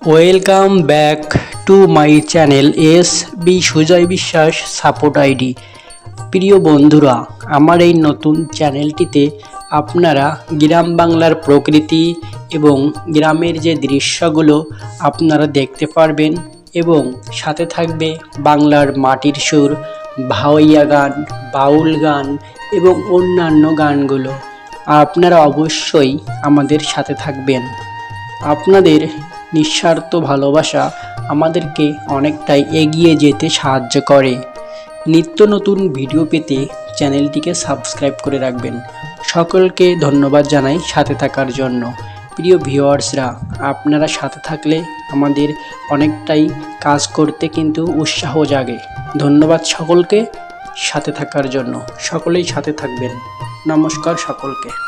Welcome back to my channel S B Sujoy Biswas support ID. প্রিয় বন্ধুরা, আমার এই নতুন চ্যানেলটিতে আপনারা গ্রাম বাংলার প্রকৃতি এবং গ্রামের যে দৃশ্যগুলো আপনারা দেখতে পারবেন এবং সাথে থাকবে বাংলার মাটির সুর, ভাওয়াইয়া গান, বাউল গান এবং অন্যান্য গানগুলো। আপনারা অবশ্যই আমাদের সাথে থাকবেন। আপনাদের নিঃস্বার্থ ভালোবাসা আমাদেরকে অনেকটাই এগিয়ে যেতে সাহায্য করে। নিত্য নতুন ভিডিও পেতে চ্যানেলটিকে সাবস্ক্রাইব করে রাখবেন। সকলকে ধন্যবাদ জানাই সাথে থাকার জন্য। প্রিয় ভিউয়ার্সরা, আপনারা সাথে থাকলে আমাদের অনেকটাই কাজ করতে কিন্তু উৎসাহ জাগে। ধন্যবাদ সকলকে সাথে থাকার জন্য। সকলেই সাথে থাকবেন। নমস্কার সকলকে।